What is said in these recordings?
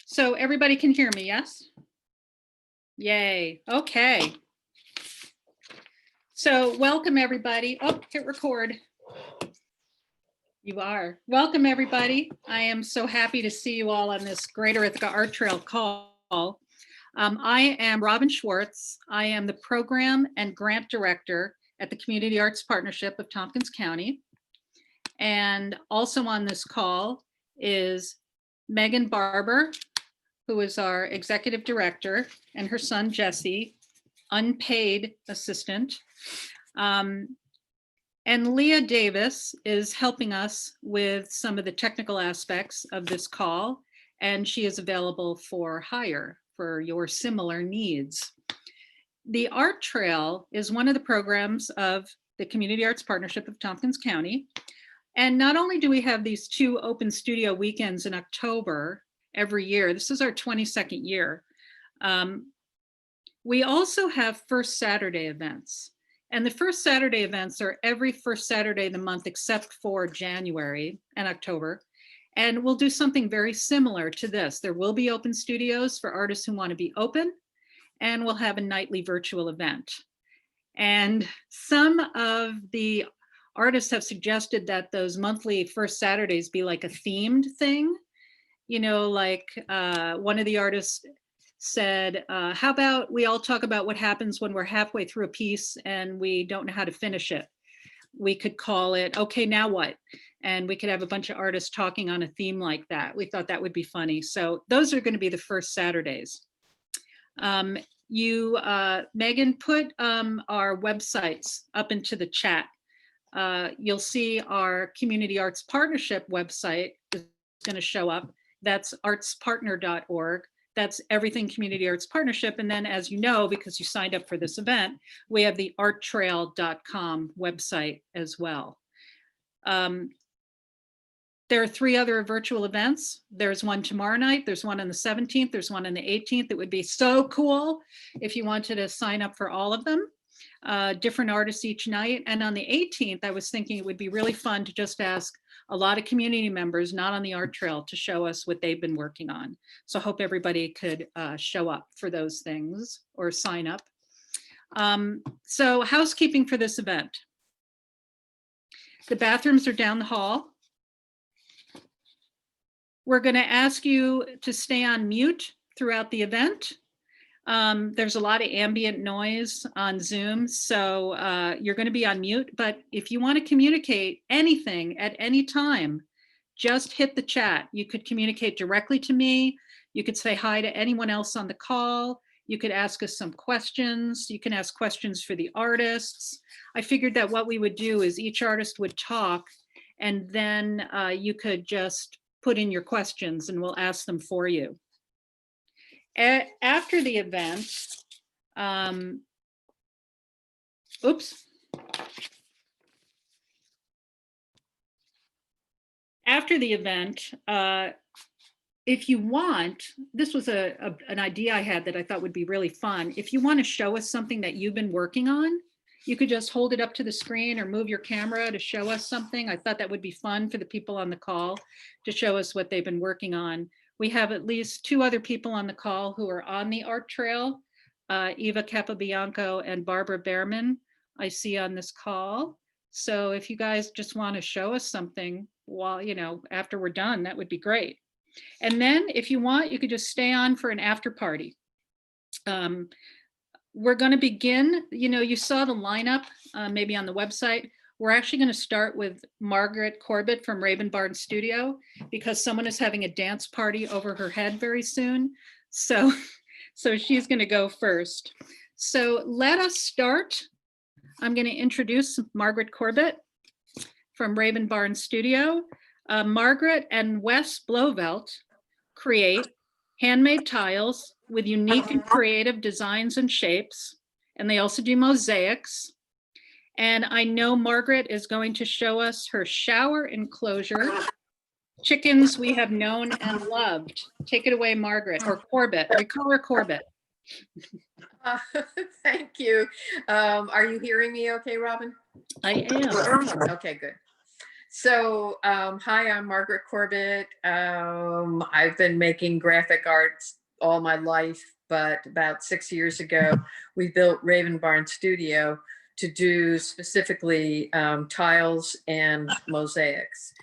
So everybody can hear me, yes? Yay, okay. So welcome everybody. Oh, hit record. You are. Welcome everybody. I am so happy to see you all on this Greater Ithaca Art Trail call. I am Robin Schwartz. I am the Program and Grant Director at the Community Arts Partnership of Tompkins County. And also on this call is Megan Barber, who is our Executive Director, and her son, Jesse, unpaid assistant. And Leah Davis is helping us with some of the technical aspects of this call, and she is available for hire for your similar needs. The Art Trail is one of the programs of the Community Arts Partnership of Tompkins County. And not only do we have these 2 open studio weekends in October every year, this is our 22nd year, we also have First Saturday events. And the First Saturday events are every first Saturday of the month except for January and October. And we'll do something very similar to this. There will be open studios for artists who want to be open, and we'll have a nightly virtual event. And some of the artists have suggested that those monthly First Saturdays be like a themed thing. You know, like one of the artists said, how about we all talk about what happens when we're halfway through a piece and we don't know how to finish it. We could call it, okay, now what? And we could have a bunch of artists talking on a theme like that. We thought that would be funny. So those are going to be the first Saturdays. Megan, put our websites up into the chat. You'll see our Community Arts Partnership website is going to show up. That's artspartner.org. That's everything Community Arts Partnership. And then, as you know, because you signed up for this event, we have the arttrail.com website as well. There are 3 other virtual events. There's one tomorrow night. There's one on the 17th. There's one on the 18th. It would be so cool if you wanted to sign up for all of them. Different artists each night. And on the 18th, I was thinking it would be really fun to just ask a lot of community members not on the art trail to show us what they've been working on. So I hope everybody could show up for those things or sign up. So housekeeping for this event. The bathrooms are down the hall. We're going to ask you to stay on mute throughout the event. There's a lot of ambient noise on Zoom, so you're going to be on mute. But if you want to communicate anything at any time, just hit the chat. You could communicate directly to me. You could say hi to anyone else on the call. You could ask us some questions. You can ask questions for the artists. I figured that what we would do is each artist would talk, and then you could just put in your questions and we'll ask them for you. After the event, after the event, if you want, this was an idea I had that I thought would be really fun. If you want to show us something that you've been working on, you could just hold it up to the screen or move your camera to show us something. I thought that would be fun for the people on the call to show us what they've been working on. We have at least 2 other people on the call who are on the art trail, Eva Capobianco and Barbara Behrman, I see on this call. So if you guys just want to show us something while, after we're done, that would be great. And then if you want, you could just stay on for an after party. We're going to begin, you saw the lineup maybe on the website. We're actually going to start with Margaret Corbett from Raven Barn Studio because someone is having a dance party over her head very soon. So she's going to go first. So let us start. I'm going to introduce Margaret Corbett from Raven Barn Studio. Margaret and Wes Blovelt create handmade tiles with unique and creative designs and shapes. And they also do mosaics. And I know Margaret is going to show us her shower enclosure, chickens we have known and loved. Take it away, Margaret, or Corbett. We call her Corbett. Thank you. Are you hearing me okay, Robin? I am. Okay, good. So, hi, I'm Margaret Corbett. I've been making graphic arts all my life, but about 6 years ago, we built Raven Barn Studio to do specifically tiles and mosaics.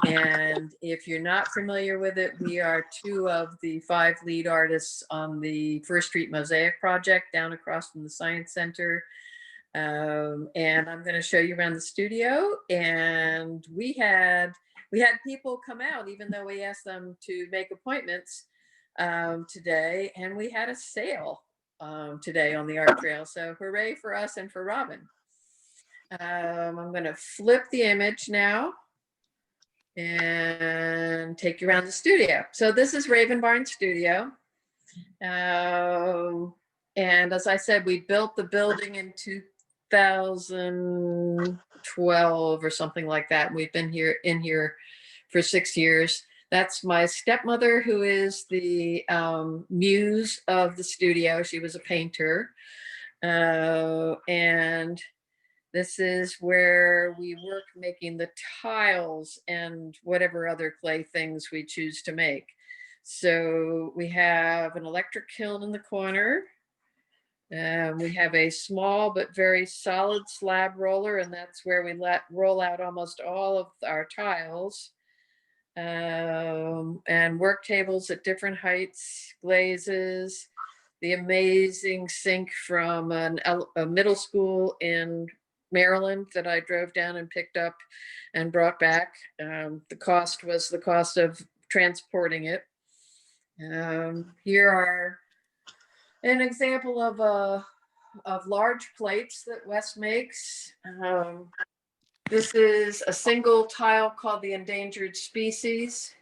And if you're not familiar with it, we are two of the 5 lead artists on the First Street Mosaic project down across from the Science Center. And I'm going to show you around the studio. And we had people come out, even though we asked them to make appointments today, and we had a sale today on the art trail. So hooray for us and for Robin. I'm going to flip the image now and take you around the studio. So this is Raven Barn Studio. And as I said, we built the building in 2012 or something like that. We've been in here for 6 years. That's my stepmother, who is the muse of the studio. She was a painter. And this is where we work making the tiles and whatever other clay things we choose to make. So we have an electric kiln in the corner. We have a small but very solid slab roller, and that's where we roll out almost all of our tiles. And work tables at different heights, glazes, the amazing sink from a middle school in Maryland that I drove down and picked up and brought back. The cost was the cost of transporting it. Here are an example of large plates that Wes makes. This is a single tile called the endangered species.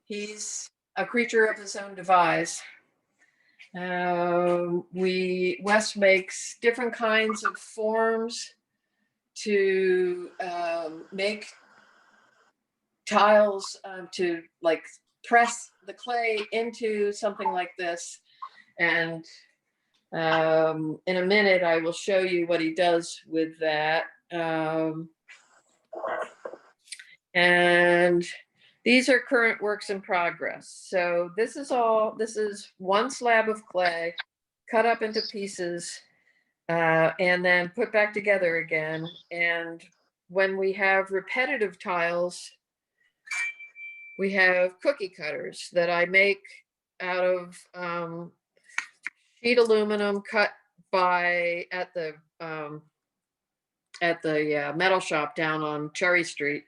He's a creature of his own devise. Wes makes different kinds of forms to make tiles, to like press the clay into something like this. And in a minute, I will show you what he does with that. And these are current works in progress. So this is one slab of clay cut up into pieces and then put back together again. And when we have repetitive tiles, we have cookie cutters that I make out of sheet aluminum cut at the metal shop down on Cherry Street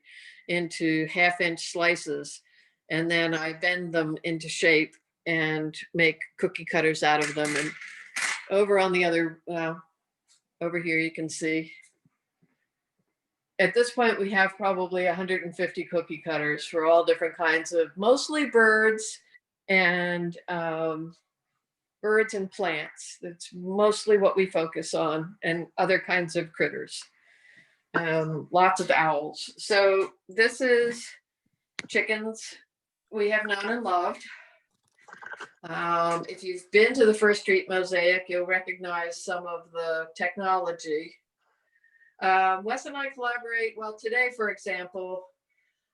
into 1/2-inch slices, and then I bend them into shape and make cookie cutters out of them. And over on the other, over here you can see, at this point we have probably 150 cookie cutters for all different kinds of, mostly birds and plants. That's mostly what we focus on, and other kinds of critters. Lots of owls. So this is chickens we have known and loved. If you've been to the First Street Mosaic, you'll recognize some of the technology. Wes and I collaborate. Well, today, for example,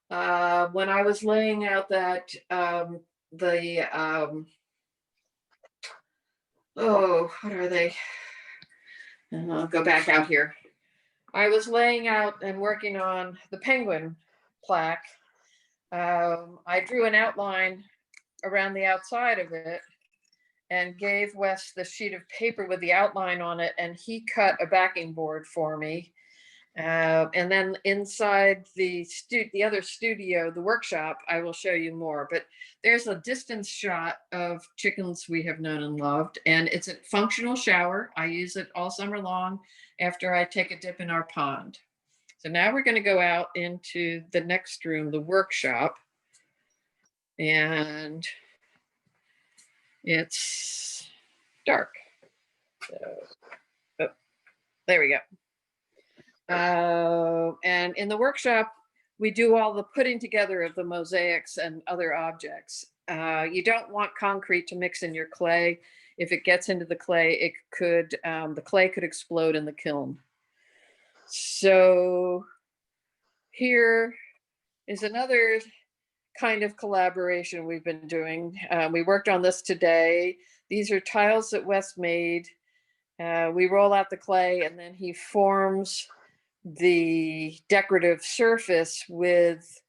when I was laying out that what are they? And I'll go back out here. I was laying out and working on the penguin plaque. I drew an outline around the outside of it and gave Wes the sheet of paper with the outline on it, and he cut a backing board for me. And then inside the other studio, the workshop, I will show you more, but there's a distance shot of chickens we have known and loved, and it's a functional shower. I use it all summer long after I take a dip in our pond. So now we're going to go out into the next room, the workshop, and it's dark. So, there we go. And in the workshop, we do all the putting together of the mosaics and other objects. You don't want concrete to mix in your clay. If it gets into the clay, the clay could explode in the kiln. So here is another kind of collaboration we've been doing. We worked on this today. These are tiles that Wes made. We roll out the clay and then he forms the decorative surface with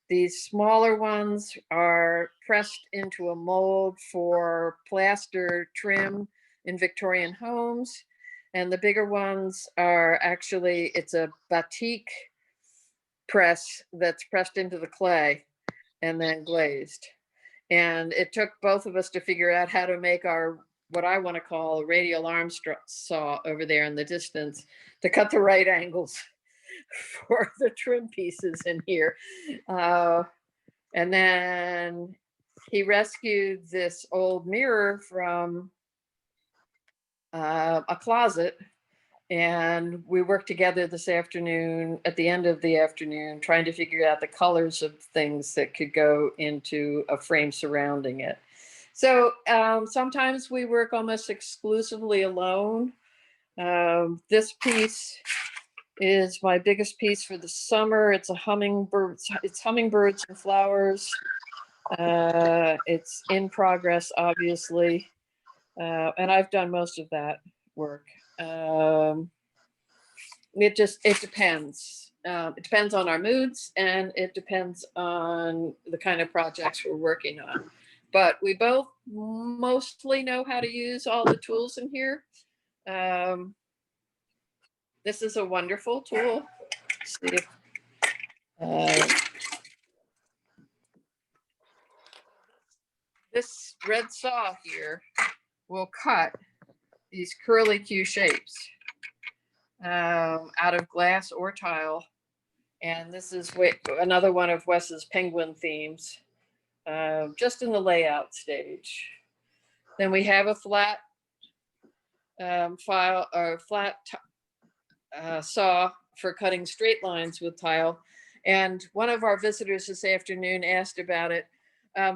these smaller ones are pressed into a mold for plaster trim in Victorian homes. And the bigger ones are actually, it's a batik press that's pressed into the clay and then glazed. And it took both of us to figure out how to make our, what I want to call a radial arm saw over there in the distance to cut the right angles for the trim pieces in here. And then he rescued this old mirror from a closet. And we worked together this afternoon, at the end of the afternoon, trying to figure out the colors of things that could go into a frame surrounding it. So sometimes we work almost exclusively alone. This piece is my biggest piece for the summer. It's a hummingbird. It's hummingbirds and flowers. It's in progress, obviously, and I've done most of that work. It depends. It depends on our moods, and it depends on the kind of projects we're working on. But we both mostly know how to use all the tools in here. This is a wonderful tool. Let's see if, this red saw here will cut these curly Q shapes out of glass or tile. And this is another one of Wes's penguin themes, just in the layout stage. Then we have a flat file or flat saw for cutting straight lines with tile. And one of our visitors this afternoon asked about it.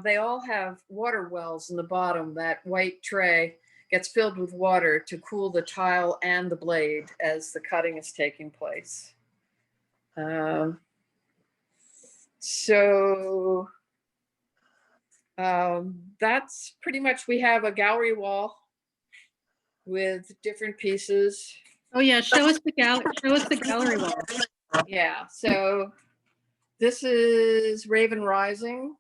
They all have water wells in the bottom. That white tray gets filled with water to cool the tile and the blade as the cutting is taking place. That's pretty much, we have a gallery wall with different pieces. Oh yeah, show us the gallery wall. Yeah, so this is Raven Rising.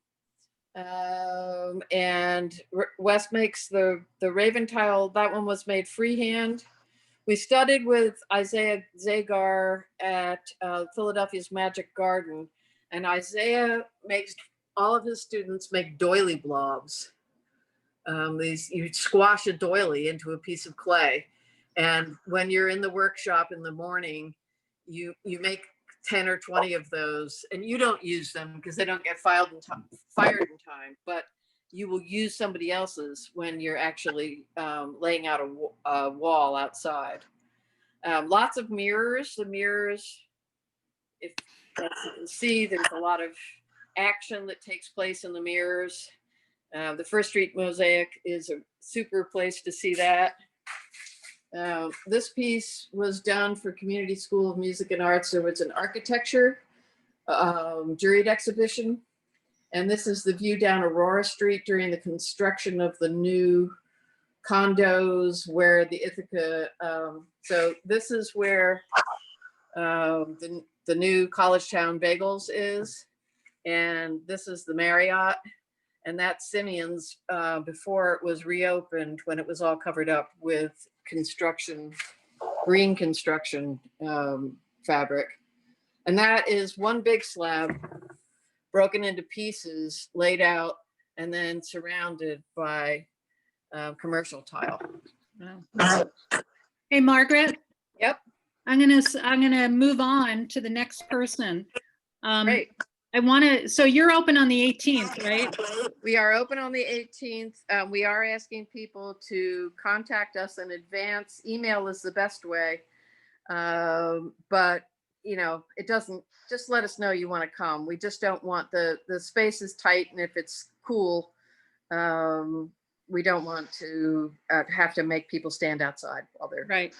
And Wes makes the Raven tile. That one was made freehand. We studied with Isaiah Zagar at Philadelphia's Magic Garden, and Isaiah makes all of his students make doily blobs. You squash a doily into a piece of clay, and when you're in the workshop in the morning, you make 10 or 20 of those, and you don't use them because they don't get fired in time, but you will use somebody else's when you're actually laying out a wall outside. Lots of mirrors. The mirrors, if as you can see, there's a lot of action that takes place in the mirrors. The First Street Mosaic is a super place to see that. This piece was done for Community School of Music and Arts. There was an architecture juried exhibition. And this is the view down Aurora Street during the construction of the new condos where the Ithaca, so this is where the new College Town Bagels is. And this is the Marriott. And that's Simeon's before it was reopened, when it was all covered up with construction, green construction fabric. And that is one big slab broken into pieces, laid out, and then surrounded by commercial tile. Wow. Hey, Margaret. Yep. I'm gonna move on to the next person. Great. So you're open on the 18th, right? We are open on the 18th. We are asking people to contact us in advance. Email is the best way. But you know, it doesn't, just let us know you want to come. We just don't want the space is tight, and if it's cool, we don't want to have to make people stand outside while they're right.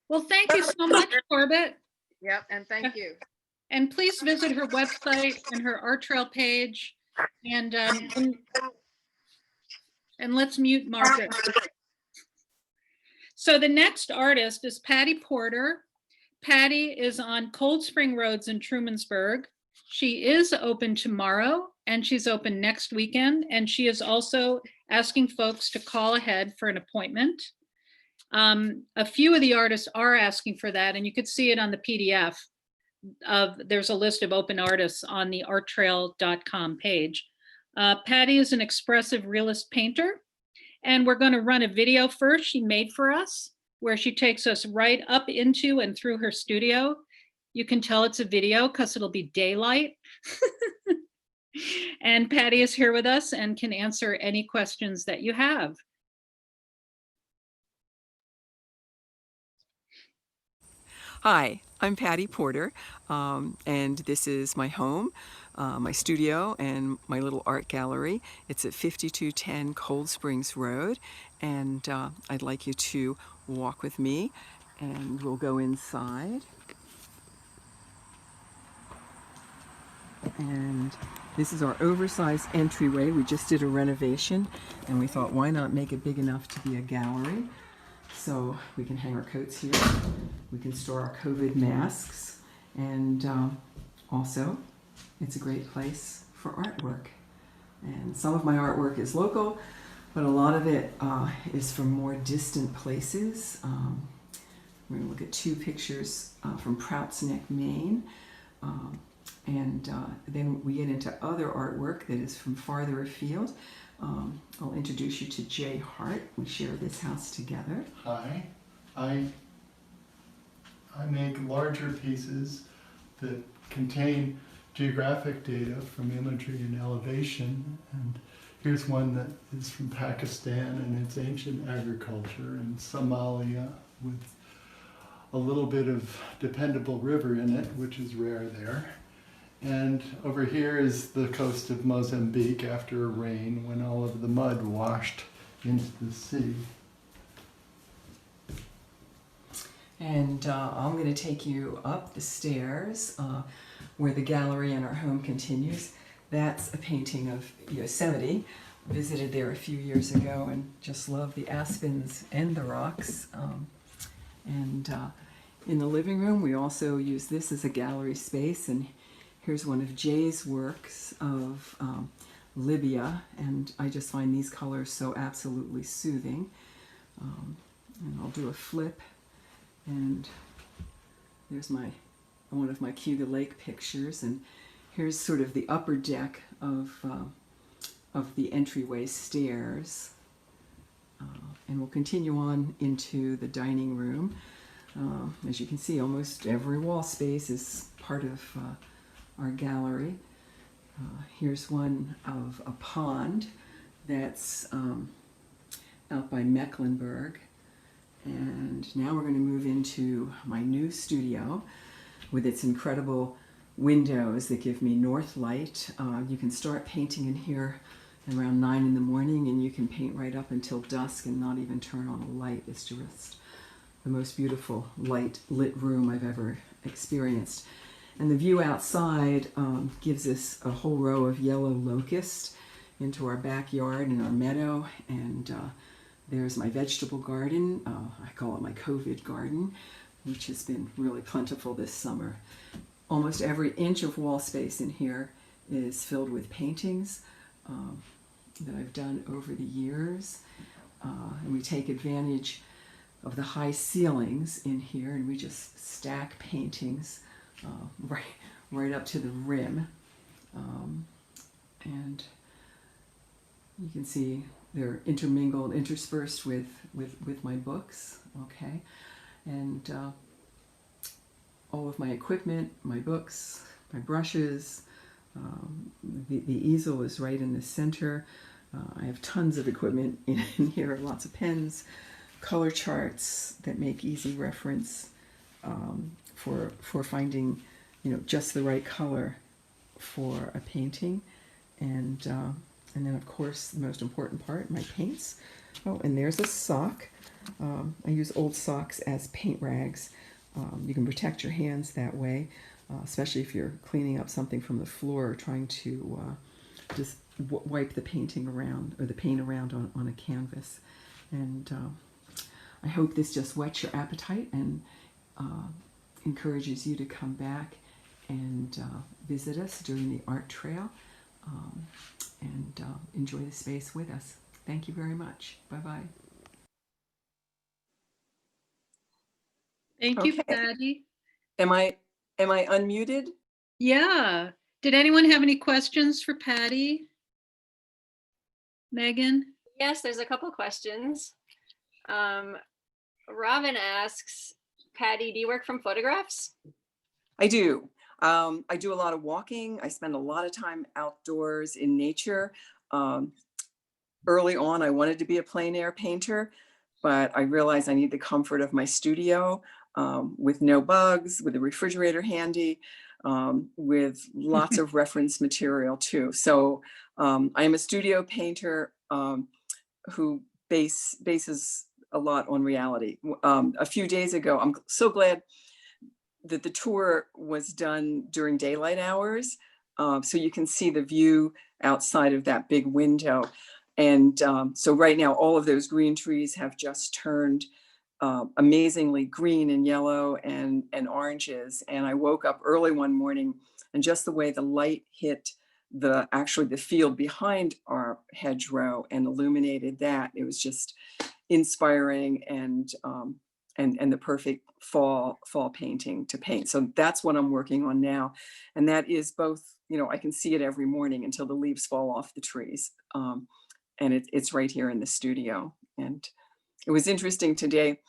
Well, thank you so much, Corbett. Yep, and thank you. And please visit her website and her art trail page. And let's mute Margaret. So the next artist is Patty Porter. Patty is on Cold Spring Roads in Trumansburg. She is open tomorrow and she's open next weekend. And she is also asking folks to call ahead for an appointment. A few of the artists are asking for that, and you could see it on the PDF. There's a list of open artists on the arttrail.com page. Patty is an expressive realist painter, and we're going to run a video first she made for us, where she takes us right up into and through her studio. You can tell it's a video because it'll be daylight. And Patty is here with us and can answer any questions that you have. Hi, I'm Patty Porter, and this is my home, my studio, and my little art gallery. It's at 5210 Cold Springs Road, and I'd like you to walk with me, and we'll go inside. And this is our oversized entryway. We just did a renovation, and we thought, why not make it big enough to be a gallery? So we can hang our coats here, we can store our COVID masks, and also it's a great place for artwork. And some of my artwork is local, but a lot of it is from more distant places. We're going to look at two pictures from Prouts Neck, Maine, and then we get into other artwork that is from farther afield. I'll introduce you to Jay Hart. We share this house together. Hi. I make larger pieces that contain geographic data from imagery and elevation. And here's one that is from Pakistan, and it's ancient agriculture in Somalia with a little bit of dependable river in it, which is rare there. And over here is the coast of Mozambique after a rain when all of the mud washed into the sea. And I'm going to take you up the stairs where the gallery and our home continues. That's a painting of Yosemite. Visited there a few years ago and just love the aspens and the rocks. In the living room, we also use this as a gallery space. And here's one of Jay's works of Libya, and I just find these colors so absolutely soothing. And I'll do a flip, and there's one of my Cuba Lake pictures, and here's sort of the upper deck of the entryway stairs. And we'll continue on into the dining room. As you can see, almost every wall space is part of our gallery. Here's one of a pond that's out by Mecklenburg. And now we're going to move into my new studio with its incredible windows that give me north light. You can start painting in here around 9 in the morning, and you can paint right up until dusk and not even turn on a light. It's just the most beautiful lit room I've ever experienced. And the view outside gives us a whole row of yellow locust into our backyard and our meadow. And there's my vegetable garden. I call it my COVID garden, which has been really plentiful this summer. Almost every inch of wall space in here is filled with paintings that I've done over the years. And we take advantage of the high ceilings in here, and we just stack paintings right up to the rim. And you can see they're intermingled, interspersed with my books, okay? And all of my equipment, my books, my brushes, the easel is right in the center. I have tons of equipment in here, lots of pens, color charts that make easy reference for finding, just the right color for a painting. And And then, of course, the most important part, my paints. Oh, and there's a sock. I use old socks as paint rags. You can protect your hands that way, especially if you're cleaning up something from the floor or trying to just wipe the painting around or the paint around on a canvas. And I hope this just whets your appetite and encourages you to come back and visit us during the art trail and enjoy the space with us. Thank you very much. Bye-bye. Thank you, Okay. Patty. Am I unmuted? Yeah. Did anyone have any questions for Patty? Megan? Yes, there's a couple questions. Robin asks, Patty, do you work from photographs? I do. I do a lot of walking. I spend a lot of time outdoors in nature. Early on, I wanted to be a plein air painter, but I realized I need the comfort of my studio with no bugs, with a refrigerator handy, with lots of reference material too. So I am a studio painter who bases a lot on reality. A few days ago, I'm so glad that the tour was done during daylight hours, so you can see the view outside of that big window. And so right now, all of those green trees have just turned amazingly green and yellow and oranges. And I woke up early one morning, and just the way the light hit the field behind our hedgerow and illuminated that, it was just inspiring and the perfect fall painting to paint. So that's what I'm working on now. And that is both, you know, I can see it every morning until the leaves fall off the trees. And it's right here in the studio. And it was interesting today.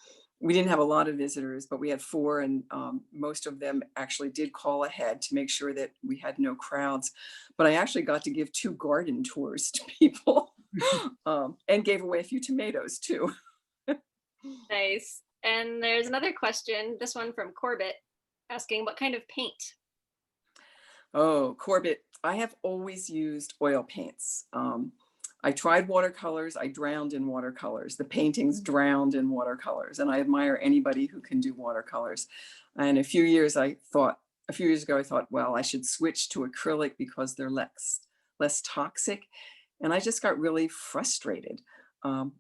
We didn't have a lot of visitors, but we had 4, and most of them actually did call ahead to make sure that we had no crowds. But I actually got to give 2 garden tours to people and gave away a few tomatoes too. Nice. And there's another question, this one from Corbett, asking what kind of paint? Oh, Corbett, I have always used oil paints. I tried watercolors. I drowned in watercolors. The paintings drowned in watercolors, and I admire anybody who can do watercolors. And a few years ago, I thought, well, I should switch to acrylic because they're less toxic. And I just got really frustrated.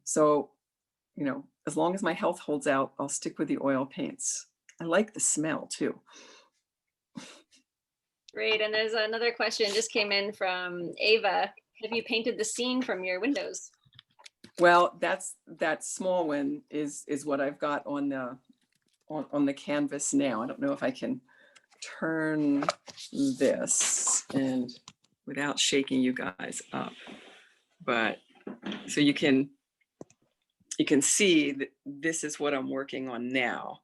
So, you know, as long as my health holds out, I'll stick with the oil paints. I like the smell too. Great. And there's another question just came in from Ava. Have you painted the scene from your windows? Well, that small one is what I've got on the canvas now. I don't know if I can turn this and without shaking you guys up, but so you can see that this is what I'm working on now.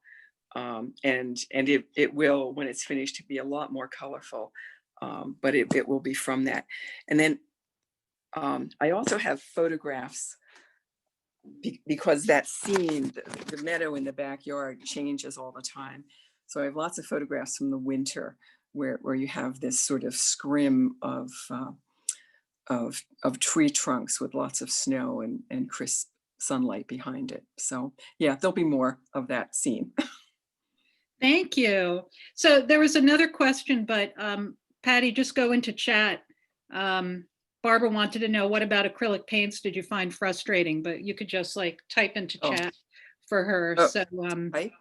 And it will, when it's finished, to be a lot more colorful, but it will be from that. And then I also have photographs because that scene, the meadow in the backyard, changes all the time. So I have lots of photographs from the winter where you have this sort of scrim of tree trunks with lots of snow and crisp sunlight behind it. So yeah, there'll be more of that scene. Thank you. So there was another question, but Patty, just go into chat. Barbara wanted to know, what about acrylic paints did you find frustrating? But you could just like type into chat for her. Oh, so, right?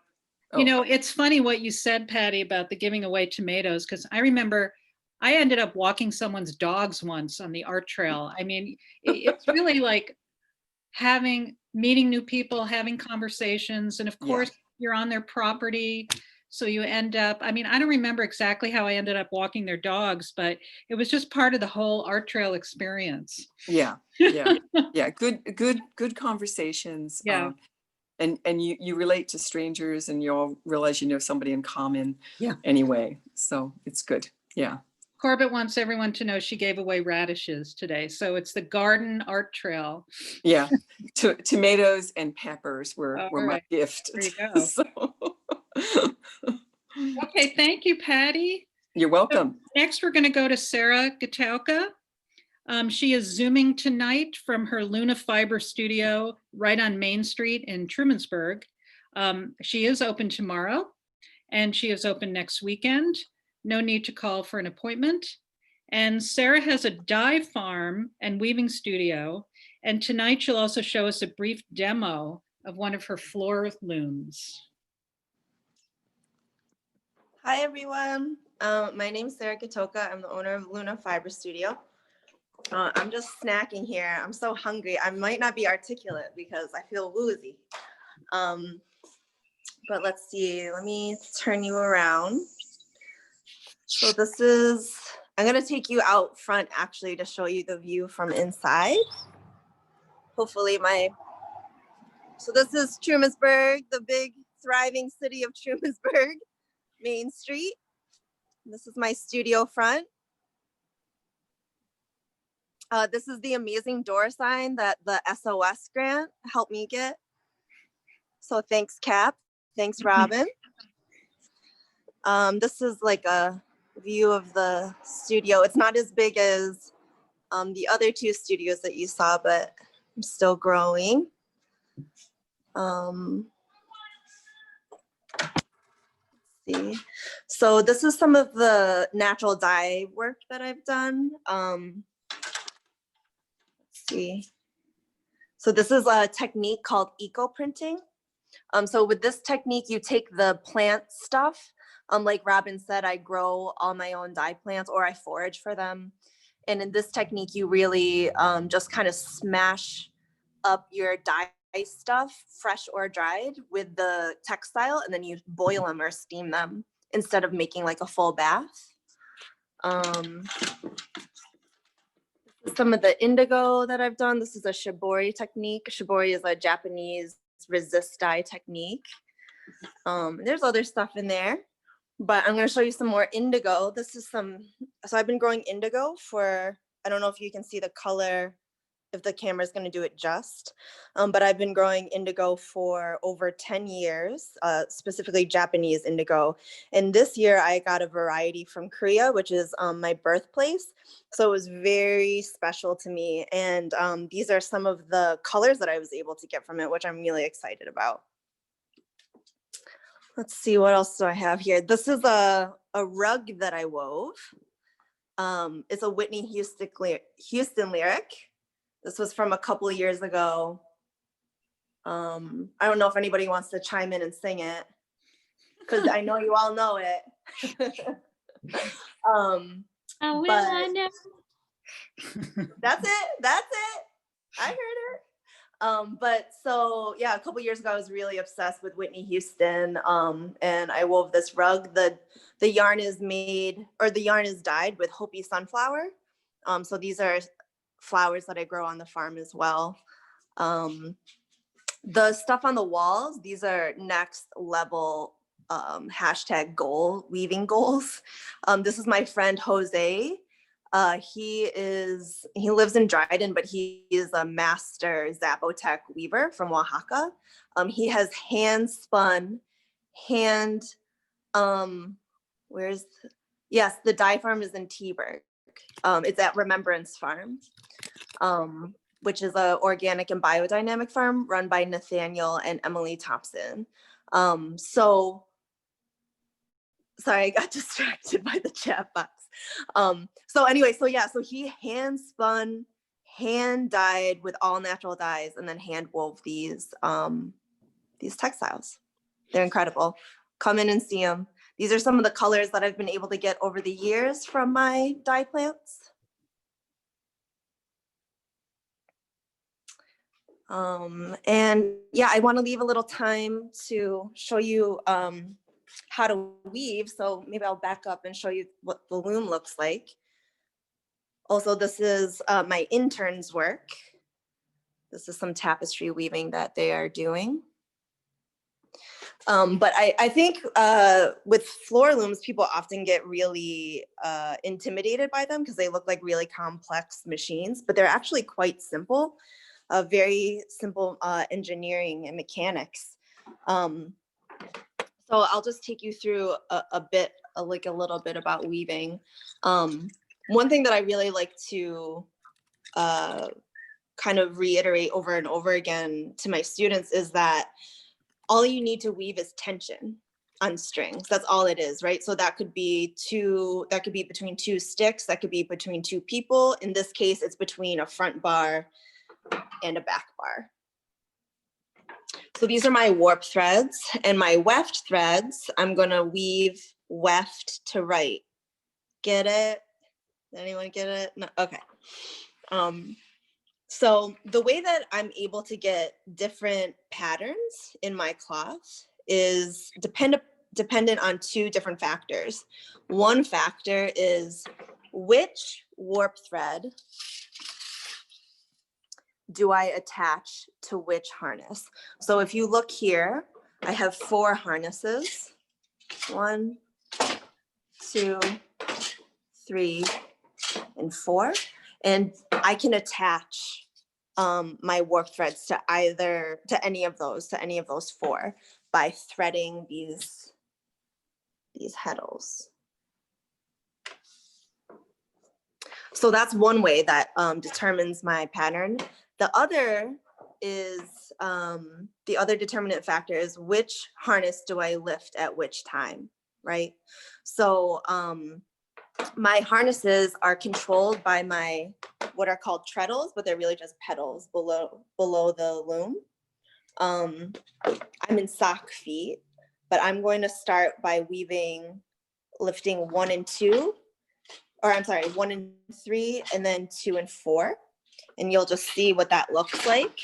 you know, it's funny what you said, Patty, about the giving away tomatoes, because I remember I ended up walking someone's dogs once on the art trail. I mean, it's really like meeting new people, having conversations. And of course, you're on their property. So you end up, I mean, I don't remember exactly how I ended up walking their dogs, but it was just part of the whole art trail experience. Yeah. Good conversations. Yeah. And you relate to strangers, and you all realize you know somebody in common. Yeah. Anyway, so it's good. Yeah. Corbett wants everyone to know she gave away radishes today. So it's the garden art trail. Yeah. Tomatoes and peppers were my gift. There you go. So. Okay, thank you, Patty. You're welcome. So next, we're going to go to Sarah Gateauca. She is Zooming tonight from her Luna Fiber studio right on Main Street in Trumansburg. She is open tomorrow and she is open next weekend. No need to call for an appointment. And Sarah has a dye farm and weaving studio. And tonight she'll also show us a brief demo of one of her floor looms. Hi, everyone. My name is Sarah Gateauca. I'm the owner of Luna Fiber Studio. I'm just snacking here. I'm so hungry. I might not be articulate because I feel woozy. But let's see. Let me turn you around. So this is, I'm going to take you out front actually to show you the view from inside. Hopefully so this is Trumansburg, the big thriving city of Trumansburg, Main Street. This is my studio front. This is the amazing door sign that the SOS grant helped me get. So thanks, Cap. Thanks, Robin. This is like a view of the studio. It's not as big as the other two studios that you saw, but I'm still growing. Let's see. So this is some of the natural dye work that I've done. See. So this is a technique called eco printing. So with this technique, you take the plant stuff. Like Robin said, I grow all my own dye plants or I forage for them. And in this technique, you really just kind of smash up your dye stuff, fresh or dried, with the textile, and then you boil them or steam them instead of making like a full bath. Some of the indigo that I've done. This is a Shibori technique. Shibori is a Japanese resist dye technique. There's other stuff in there, but I'm going to show you some more indigo. This is so I've been growing indigo for, I don't know if you can see the color, if the camera is going to do it just, but I've been growing indigo for over 10 years, specifically Japanese indigo. And this year I got a variety from Korea, which is my birthplace. So it was very special to me. And these are some of the colors that I was able to get from it, which I'm really excited about. Let's see, what else do I have here? This is a rug that I wove. It's a Whitney Houston lyric. This was from a couple of years ago. I don't know if anybody wants to chime in and sing it, because I know you all know it. I know. That's it. I heard it. But so yeah, a couple of years ago, I was really obsessed with Whitney Houston, and I wove this rug. The yarn is dyed with Hopi sunflower. So these are flowers that I grow on the farm as well. The stuff on the walls, these are next level hashtag goal weaving goals. This is my friend Jose. He lives in Dryden, but he is a master Zapotec weaver from Oaxaca. He has hand spun, the dye farm is in Teaberg. It's at Remembrance Farm, which is an organic and biodynamic farm run by Nathaniel and Emily Thompson. So sorry, I got distracted by the chat box. So he hand spun, hand dyed with all natural dyes, and then hand wove these textiles. They're incredible. Come in and see them. These are some of the colors that I've been able to get over the years from my dye plants. And yeah, I want to leave a little time to show you how to weave. So maybe I'll back up and show you what the loom looks like. Also, this is my intern's work. This is some tapestry weaving that they are doing. But I think with floor looms, people often get really intimidated by them because they look like really complex machines, but they're actually quite simple, very simple engineering and mechanics. So I'll just take you through a little bit about weaving. One thing that I really like to kind of reiterate over and over again to my students is that all you need to weave is tension on strings. That's all it is, right? So that could be between two sticks, that could be between two people. In this case, it's between a front bar and a back bar. So these are my warp threads, and my weft threads, I'm gonna weave weft to right. Get it? Anyone get it? No, okay. So the way that I'm able to get different patterns in my cloth is dependent on two different factors. One factor is which warp thread do I attach to which harness? So if you look here, I have 4 harnesses. 1, 2, 3, and 4. And I can attach my warp threads to any of those 4 by threading these heddles. So that's one way that determines my pattern. The other determinant factor is which harness do I lift at which time, right? So my harnesses are controlled by my what are called treadles, but they're really just pedals below the loom. I'm in sock feet, but I'm going to start by lifting 1 and 2, or I'm sorry, 1 and 3, and then 2 and 4. And you'll just see what that looks like.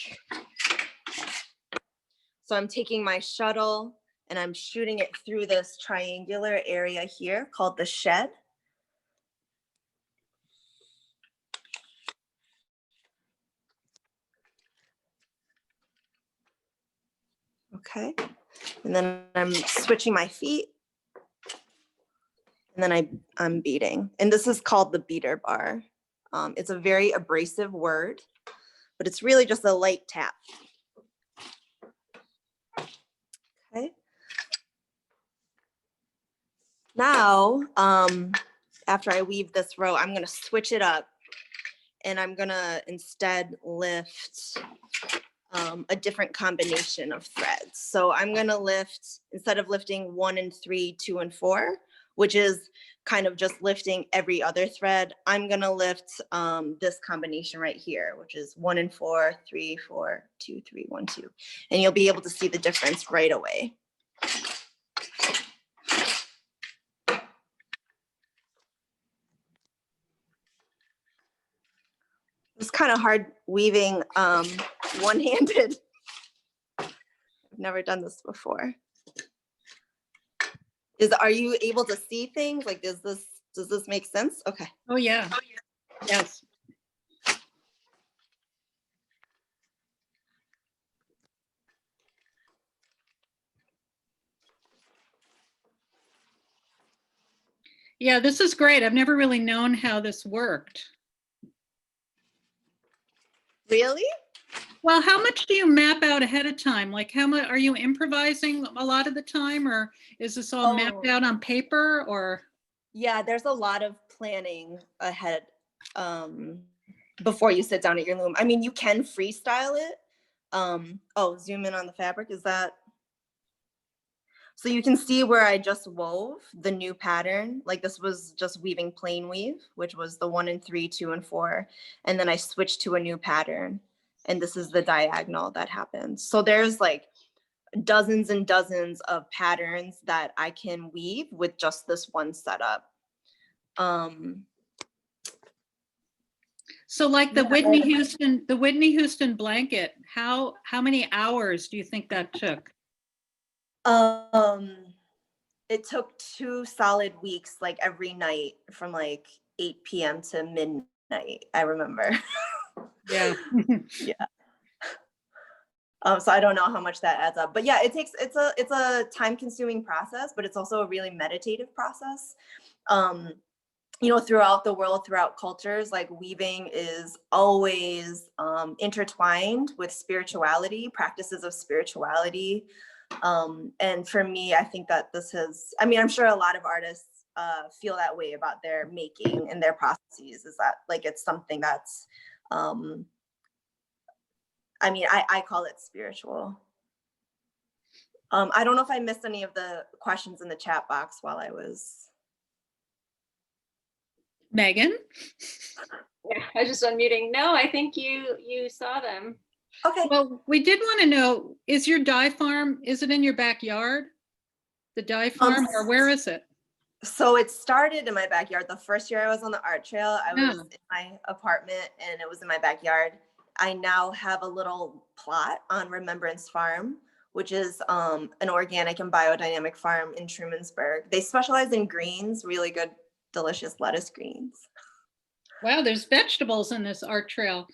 So I'm taking my shuttle and I'm shooting it through this triangular area here called the shed. Okay, and then I'm switching my feet, and then I'm beating. And this is called the beater bar. It's a very abrasive word, but it's really just a light tap. Okay. Now, after I weave this row, I'm gonna switch it up, and I'm gonna instead lift a different combination of threads. So I'm gonna lift, instead of lifting 1 and 3, 2 and 4, which is kind of just lifting every other thread, I'm gonna lift this combination right here, which is 1 and 4, 3, 4, 2, 3, 1, 2. And you'll be able to see the difference right away. It's kind of hard weaving one-handed. I've never done this before. Are you able to see things? Like, does this make sense? Okay. Oh, yeah. Yes. Yeah, this is great. I've never really known how this worked. Really? Well, how much do you map out ahead of time? Like, how much are you improvising a lot of the time, or is this all mapped out on paper? Or yeah, there's a lot of planning ahead before you sit down at your loom. I mean, you can freestyle it. Zoom in on the fabric. Is that? So you can see where I just wove the new pattern. Like, this was just weaving plain weave, which was the 1 and 3, 2 and 4. And then I switched to a new pattern. And this is the diagonal that happens. So there's like dozens and dozens of patterns that I can weave with just this one setup. so like the Whitney Houston blanket, how many hours do you think that took? It took 2 solid weeks, like every night from like 8 p.m. to midnight, I remember. Yeah. Yeah. So I don't know how much that adds up, but yeah, it's a time-consuming process, but it's also a really meditative process. You know, throughout the world, throughout cultures, like weaving is always intertwined with spirituality, practices of spirituality. And for me, I think that I'm sure a lot of artists feel that way about their making and their processes, is that like it's something that's Um, I mean, I call it spiritual. I don't know if I missed any of the questions in the chat box while I was. Megan? Yeah, I was just unmuting. No, I think you saw them. Okay. Well, we did want to know, is your dye farm, is it in your backyard? The dye farm, or where is it? So it started in my backyard. The first year I was on the art trail, I was Yeah. in my apartment and it was in my backyard. I now have a little plot on Remembrance Farm, which is an organic and biodynamic farm in Trumansburg. They specialize in greens, really good, delicious lettuce greens. Wow, there's vegetables in this art trail.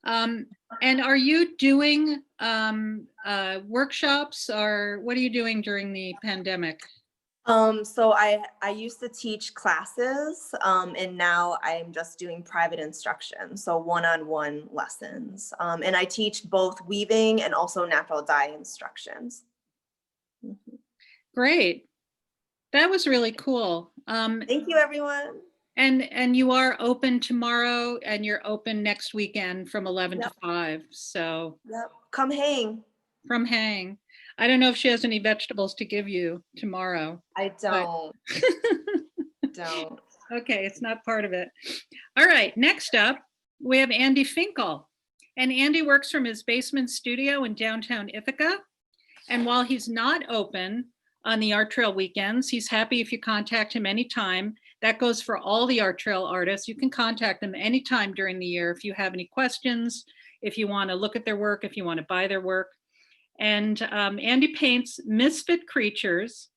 And are you doing workshops, or what are you doing during the pandemic? So I used to teach classes, and now I'm just doing private instruction, so one-on-one lessons. And I teach both weaving and also natural dye instructions. Mhm. Great. That was really cool. Thank you, everyone. And you are open tomorrow, and you're open next weekend from 11 Yep. to 5. So Yep. Come hang. from hang. I don't know if she has any vegetables to give you tomorrow. I But- don't. Okay, it's not part of it. All right, next up, we have Andy Finkel. And Andy works from his basement studio in downtown Ithaca. And while he's not open on the art trail weekends, he's happy if you contact him anytime. That goes for all the art trail artists. You can contact them anytime during the year if you have any questions, if you want to look at their work, if you want to buy their work. And Andy paints misfit creatures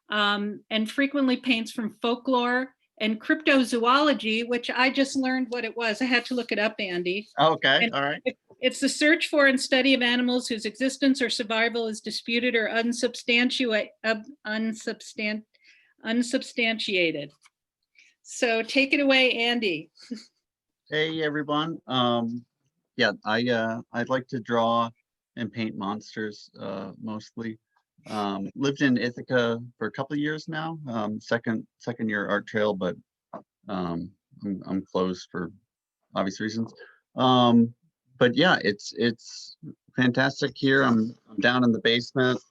and frequently paints from folklore and cryptozoology, which I just learned what it was. I had to look it up, Andy. Okay, And all right. It's the search for and study of animals whose existence or survival is disputed or unsubstantiated. So take it away, Andy. Hey, everyone. Yeah, I'd like to draw and paint monsters mostly. Lived in Ithaca for a couple of years now. Second year art trail, but I'm closed for obvious reasons. But yeah, it's fantastic here. I'm down in the basement,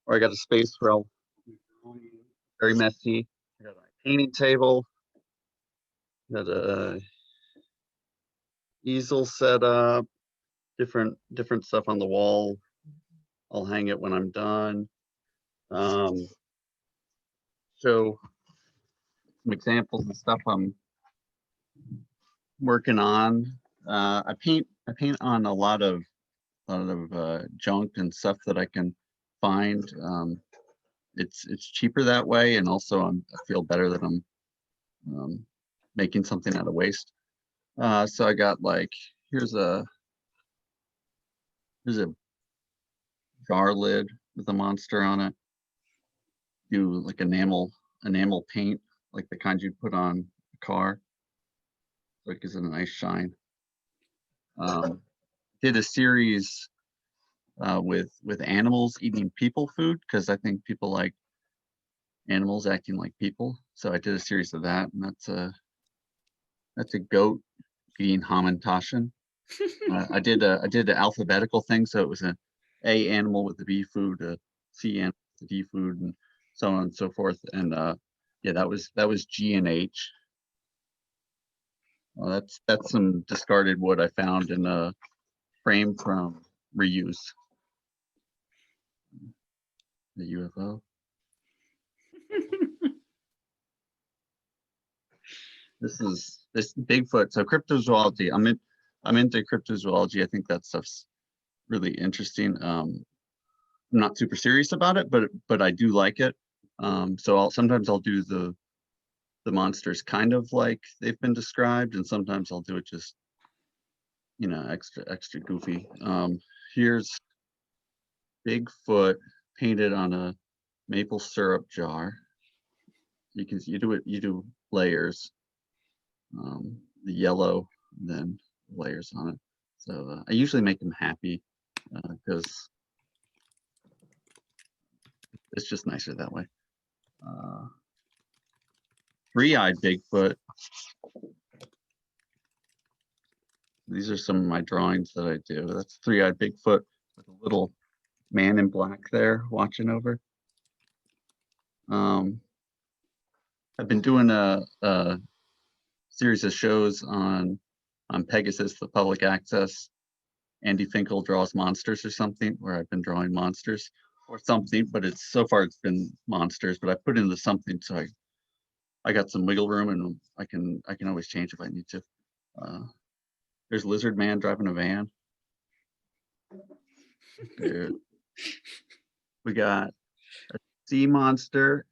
where I got a space where I'll very messy. I got a painting table, got a easel set up, different stuff on the wall. I'll hang it when I'm done. So some examples of stuff I'm working on. I paint on a lot of junk and stuff that I can find. It's cheaper that way, and also I feel better that I'm making something out of waste. So I got like, here's a jar lid with a monster on it. Do like enamel paint, like the kind you put on a car, so it gives it a nice shine. Did a series with animals eating people food, because I think people like animals acting like people. So I did a series of that, and that's a goat eating hamantaschen. I did the alphabetical thing, so it was a animal with the B food, a C animal with the D food, and so on and so forth. And yeah, that was G and H. That's some discarded wood I found in a frame from reuse. The UFO. This Bigfoot. So cryptozoology. I'm into cryptozoology. I think that stuff's really interesting. I'm not super serious about it, but I do like it. So sometimes I'll do the monsters kind of like they've been described, and sometimes I'll do it just, extra goofy. Here's Bigfoot painted on a maple syrup jar. You do layers. The yellow, and then layers on it. So I usually make them happy because it's just nicer that way. three-eyed Bigfoot. These are some of my drawings that I do. That's three-eyed Bigfoot with a little man in black there watching over. I've been doing a series of shows on Pegasus, the public access. Andy Finkel draws monsters or something, where I've been drawing monsters or something, but so far it's been monsters, but I put into something so I got some wiggle room, and I can always change if I need to. There's Lizard Man driving a van. Dude. We got a sea monster.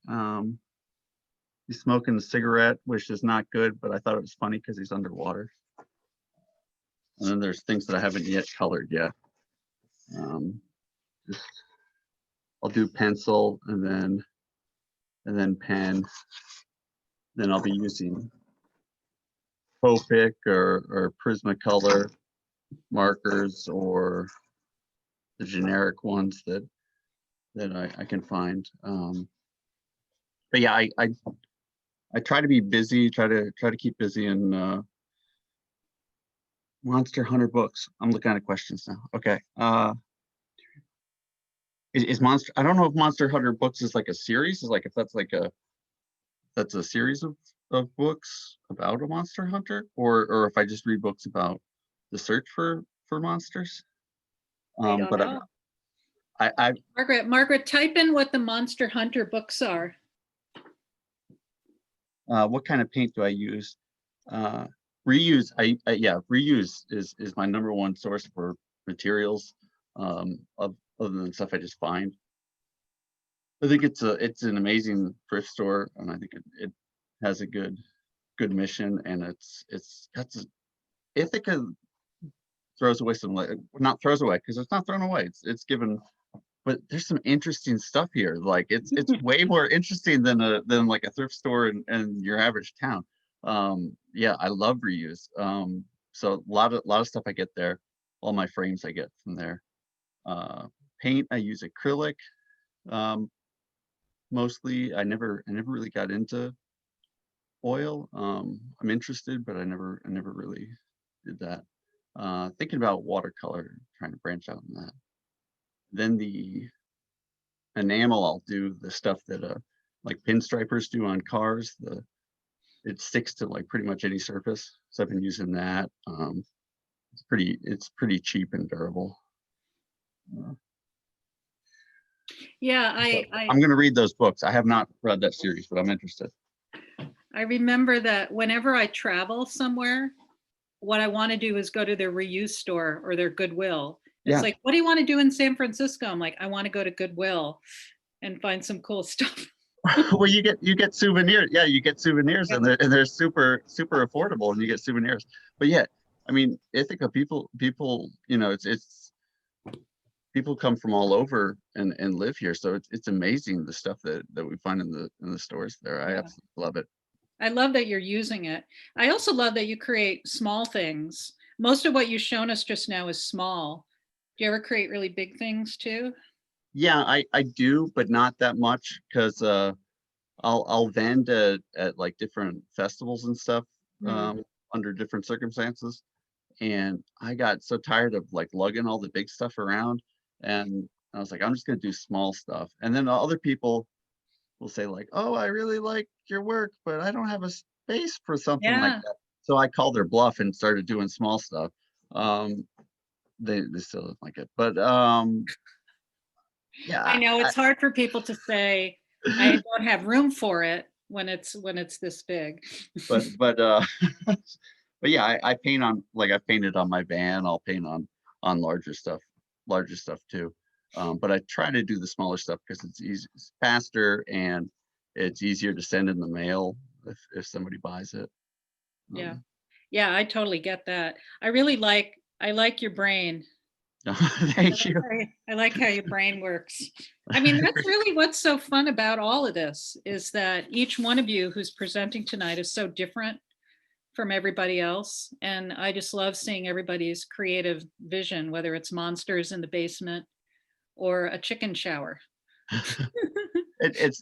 He's smoking a cigarette, which is not good, but I thought it was funny because he's underwater. And then there's things that I haven't yet colored yet. I'll do pencil and then pen. Then I'll be using Copic or Prismacolor markers, or the generic ones that I can find. But yeah, I try to be busy, try to keep busy in Monster Hunter books. I'm looking at questions now. Okay. Is Monster, I don't know if Monster Hunter books is like a series, is like if that's a series of books about a monster hunter, or if I just read books about the search for monsters. I don't But know. I Margaret, type in what the Monster Hunter books are. what kind of paint do I use? Reuse. Reuse is my number one source for materials. Other than stuff I just find. I think it's an amazing thrift store, and I think it has a good mission, and Ithaca throws away some, not throws away, because it's not thrown away. It's given, but there's some interesting stuff here. Like it's way more interesting than like a thrift store in your average town. Yeah, I love reuse. So a lot of stuff I get there. All my frames I get from there. Paint, I use acrylic. Mostly, I never really got into oil. I'm interested, but I never really did that. Thinking about watercolor, trying to branch out on that. Then the enamel, I'll do the stuff that like pinstripers do on cars. It sticks to like pretty much any surface, so I've been using that. It's pretty cheap and durable. Yeah, I'm going to read those books. I have not read that series, but I'm interested. I remember that whenever I travel somewhere, what I want to do is go to their reuse store or their Goodwill. It's Yeah. like, what do you want to do in San Francisco? I'm like, I want to go to Goodwill and find some cool stuff. Well, you get souvenirs. Yeah, you get souvenirs, and they're super affordable, and you get souvenirs. But yeah, I mean, Ithaca people, it's people come from all over and live here, so it's amazing the stuff that we find in the stores there. I absolutely love it. I love that you're using it. I also love that you create small things. Most of what you've shown us just now is small. Do you ever create really big things too? Yeah, I do, but not that much, because I'll vend at like different festivals and stuff under different circumstances. And I got so tired of like lugging all the big stuff around, and I was like, I'm just gonna do small stuff. And then other people will say like, oh, I really like your work, but I don't have a space for something like that. So I called their bluff and started doing small stuff. They still don't like it, but yeah, I know it's hard for people to say I don't have room for it when it's this big. but but yeah, I paint on, like I've painted on my van. I'll paint on larger stuff too. But I try to do the smaller stuff because it's easy, it's faster, and it's easier to send in the mail if somebody buys it. Yeah, I totally get that. I like your brain. Thank you. I like how your brain works. I mean, that's really what's so fun about all of this, is that each one of you who's presenting tonight is so different from everybody else. And I just love seeing everybody's creative vision, whether it's monsters in the basement or a chicken shower.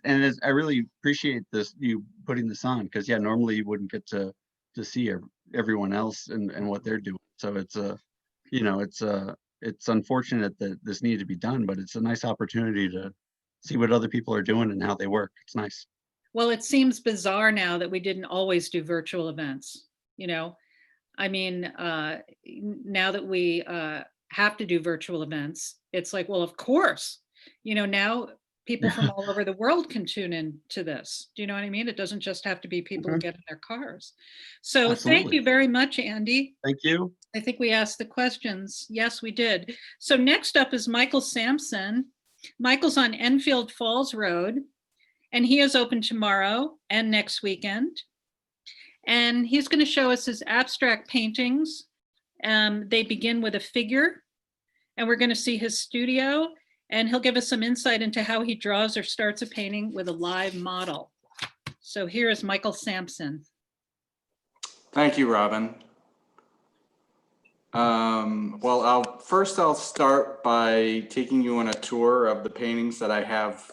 I really appreciate this, you putting this on, because yeah, normally you wouldn't get to see everyone else and what they're doing. So it's it's unfortunate that this needed to be done, but it's a nice opportunity to see what other people are doing and how they work. It's nice. Well, it seems bizarre now that we didn't always do virtual events, you know? I mean, now that we have to do virtual events, it's like, well, of course, now people from all over the world can tune in to this. Do you know what I mean? It doesn't just have to be people who get in their cars. So thank Absolutely. you very much, Andy. Thank you. I think we asked the questions. Yes, we did. So next up is Michael Sampson. Michael's on Enfield Falls Road, and he is open tomorrow and next weekend. And he's going to show us his abstract paintings. They begin with a figure, and we're going to see his studio, and he'll give us some insight into how he draws or starts a painting with a live model. So here is Michael Sampson. Thank you, Robin. Well, I'll start by taking you on a tour of the paintings that I have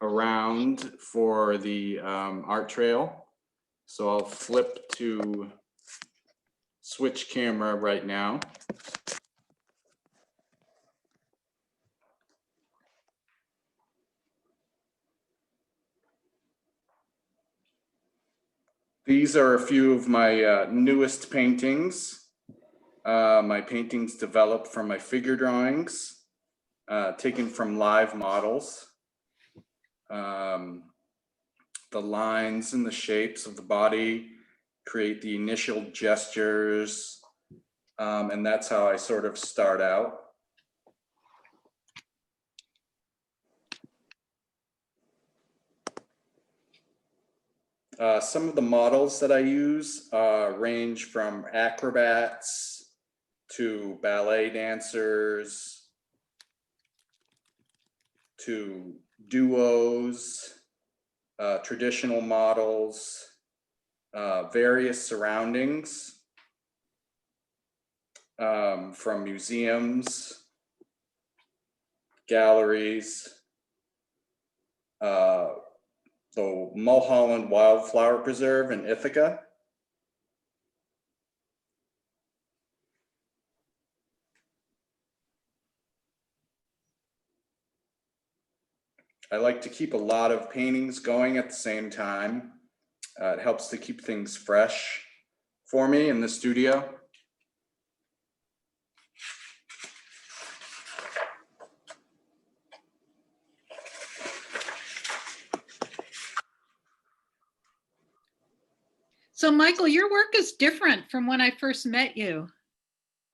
around for the art trail. So I'll flip to switch camera right now. These are a few of my newest paintings. My paintings developed from my figure drawings, taken from live models. The lines and the shapes of the body create the initial gestures, and that's how I sort of start out. Some of the models that I use range from acrobats to ballet dancers to duos, traditional models, various surroundings from museums, galleries, the Mulholland Wildflower Preserve in Ithaca. I like to keep a lot of paintings going at the same time. It helps to keep things fresh for me in the studio. So Michael, your work is different from when I first met you.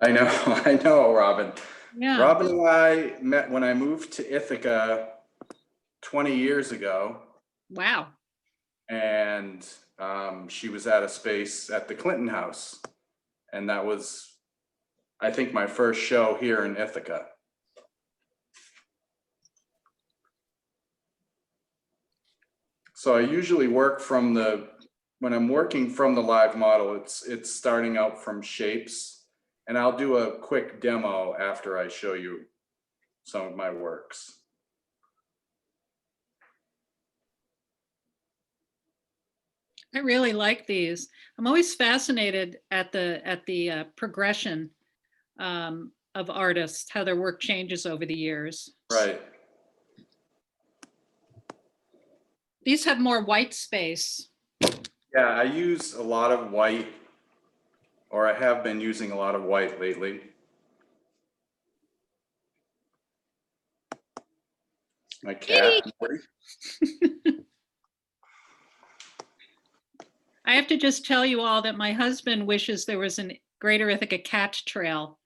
I know, Robin. Yeah. Robin and I met when I moved to Ithaca 20 years ago. Wow. And she was at a space at the Clinton House. And that was, I think, my first show here in Ithaca. So I usually work from when I'm working from the live model, it's starting out from shapes, and I'll do a quick demo after I show you some of my works. I really like these. I'm always fascinated at the progression of artists, how their work changes over the years. Right. These have more white space. Yeah, I use a lot of white, or I have been using a lot of white lately. My cat. I have to just tell you all that my husband wishes there was a Greater Ithaca Cat Trail.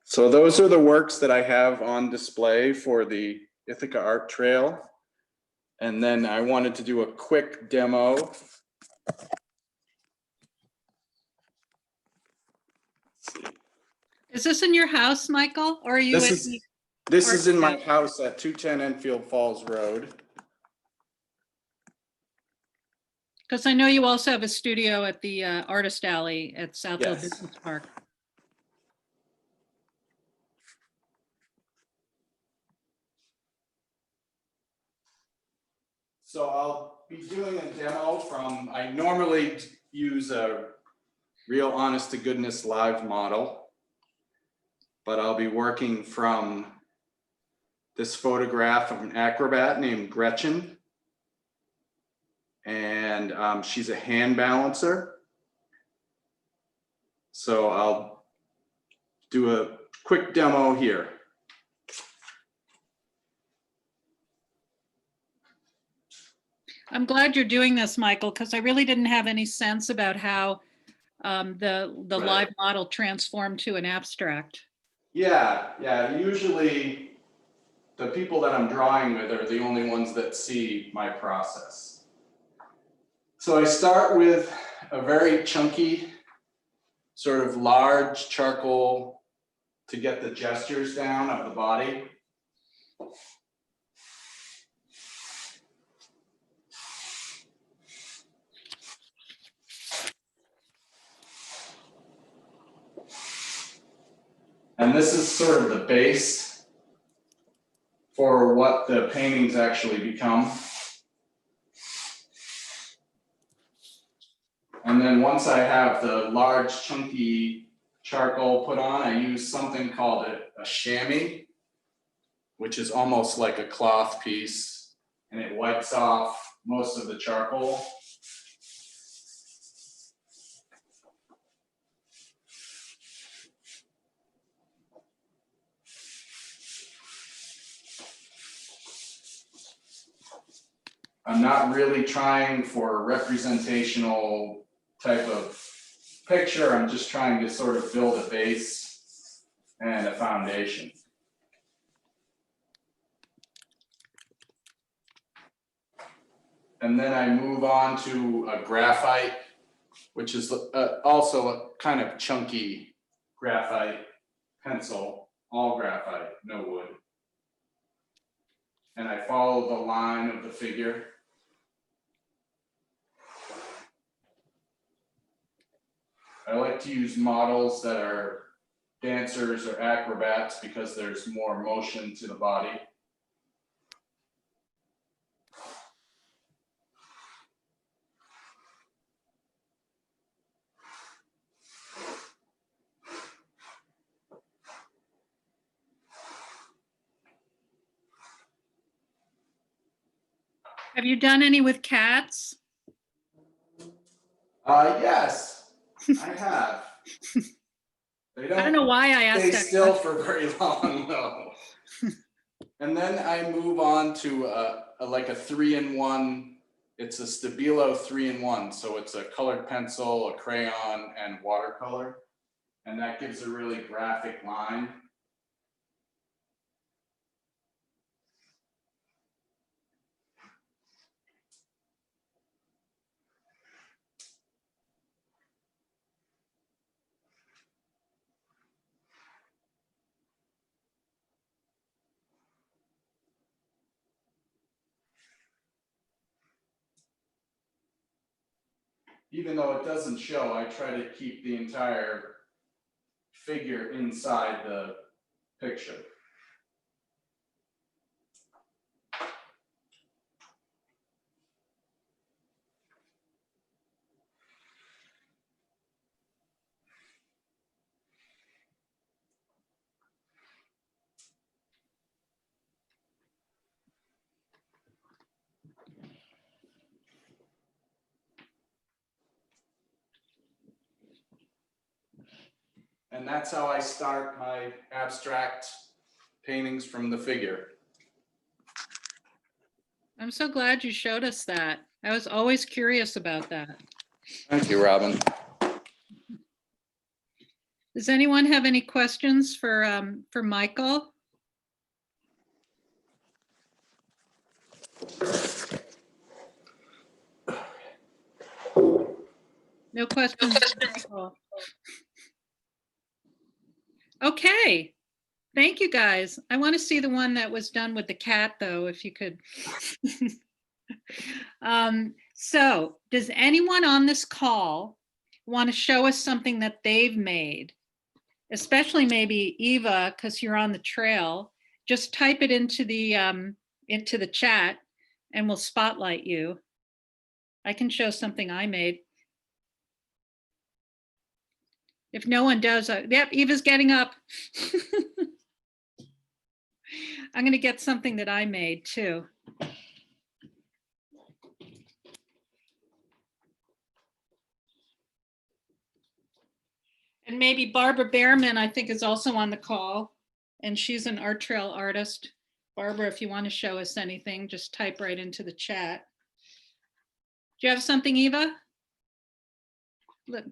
So those are the works that I have on display for the Ithaca Art Trail. And then I wanted to do a quick demo. Is this in your house, Michael? Or are you This is in my house at 210 Enfield Falls Road. Because I know you also have a studio at the Artist Alley at Southfield Yes. Business Park. So I'll be doing a demo from, I normally use a real honest to goodness live model, but I'll be working from this photograph of an acrobat named Gretchen. And she's a hand balancer. So I'll do a quick demo here. I'm glad you're doing this, Michael, because I really didn't have any sense about how the Right. live model transformed to an abstract. Yeah, usually the people that I'm drawing with are the only ones that see my process. So I start with a very chunky, sort of large charcoal to get the gestures down of the body. And this is sort of the base for what the paintings actually become. And then once I have the large chunky charcoal put on, I use something called a chamois, which is almost like a cloth piece, and it wipes off most of the charcoal. I'm not really trying for a representational type of picture. I'm just trying to sort of build a base and a foundation. And then I move on to a graphite, which is also a kind of chunky graphite pencil, all graphite, no wood. And I follow the line of the figure. I like to use models that are dancers or acrobats because there's more motion to the body. Have you done any with cats? Yes, I have. They I don't know why I asked stay that still question. for very long though. And then I move on to like a 3-in-1. It's a Stabilo 3-in-1. So it's a colored pencil, a crayon, and watercolor. And that gives a really graphic line. Even though it doesn't show, I try to keep the entire figure inside the picture. And that's how I start my abstract paintings from the figure. I'm so glad you showed us that. I was always curious about that. Thank you, Robin. Does anyone have any questions for Michael? No questions. Michael. Okay. Thank you, guys. I want to see the one that was done with the cat, though, if you could. So does anyone on this call want to show us something that they've made? Especially maybe Eva, because you're on the trail. Just type it into the chat and we'll spotlight you. I can show something I made. If no one does, yep, Eva's getting up. I'm going to get something that I made too. And maybe Barbara Behrman, I think, is also on the call, and she's an art trail artist. Barbara, if you want to show us anything, just type right into the chat. Do you have something, Eva? Look.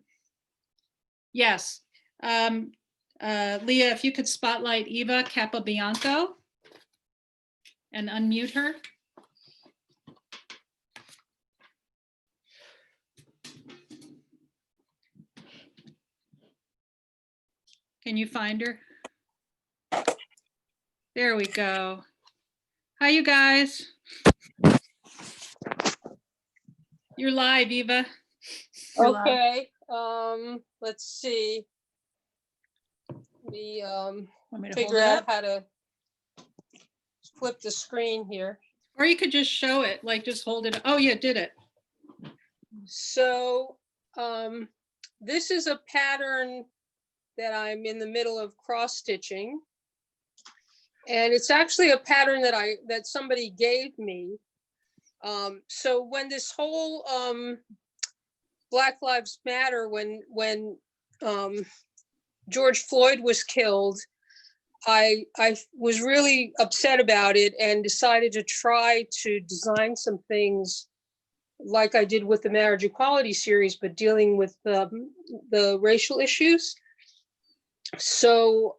Yes. Leah, if you could spotlight Eva Capobianco and unmute her. Can you find her? There we go. Hi, you guys. You're live, Eva. Okay, let's see. We figure out how to flip the screen here. Or you could just show it, like just hold it. Oh, yeah, did it. So this is a pattern that I'm in the middle of cross stitching. And it's actually a pattern that somebody gave me. So when this whole Black Lives Matter, when George Floyd was killed, I was really upset about it and decided to try to design some things like I did with the marriage equality series, but dealing with the racial issues. So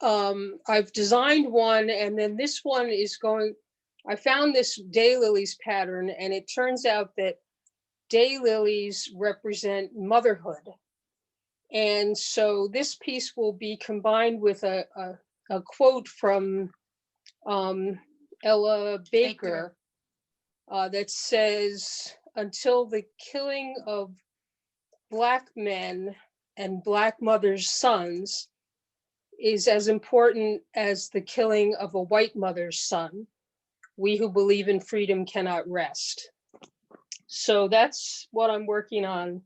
I've designed one, and then this one is going, I found this daylilies pattern, and it turns out that daylilies represent motherhood. And so this piece will be combined with a quote from Ella Baker that says, "Until the killing of Black men and Black mothers' sons is as important as the killing of a white mother's son, we who believe in freedom cannot rest." So that's what I'm working on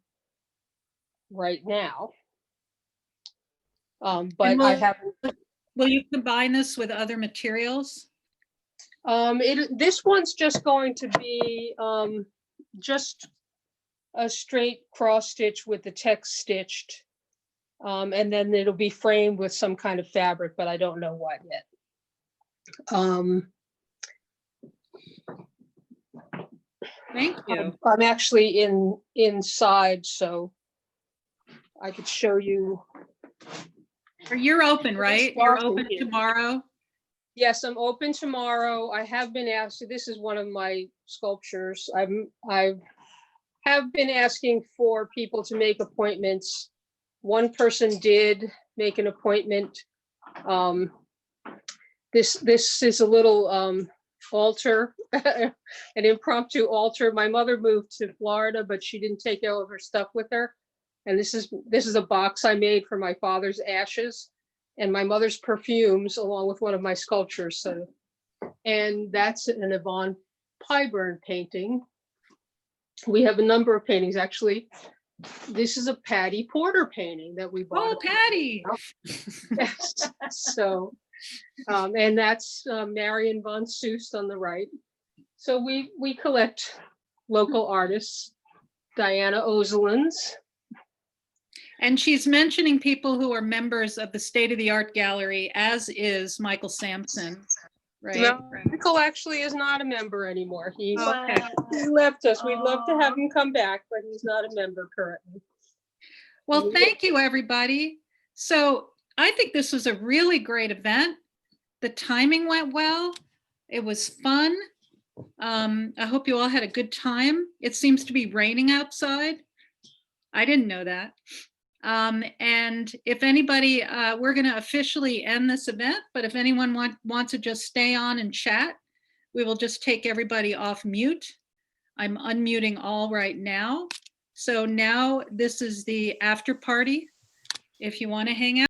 right now. But I haven't. Will you combine this with other materials? This one's just going to be just a straight cross stitch with the text stitched. And then it'll be framed with some kind of fabric, but I don't know what yet. Thank you. I'm actually inside, so I could show you. Or you're open, right? You're open tomorrow? Yes, I'm open tomorrow. I have been asked, this is one of my sculptures. I have been asking for people to make appointments. One person did make an appointment. This is a little altar, an impromptu altar. My mother moved to Florida, but she didn't take all of her stuff with her. And this is a box I made for my father's ashes and my mother's perfumes, along with one of my sculptures. So, and that's an Yvonne Pyburn painting. We have a number of paintings, actually. This is a Patty Porter painting that we bought. Oh, Patty! Yes. So, and that's Marion von Soest on the right. So we collect local artists. Diana Ozelins. And she's mentioning people who are members of the State of the Art Gallery, as is Michael Sampson, right? No, Finkel actually is not a member anymore. He Okay. left us. We'd love to have him come back, but he's not a member currently. Well, thank you, everybody. So I think this was a really great event. The timing went well. It was fun. I hope you all had a good time. It seems to be raining outside. I didn't know that. And if anybody, we're going to officially end this event, but if anyone wants to just stay on and chat, we will just take everybody off mute. I'm unmuting all right now. So now this is the after party. If you want to hang out.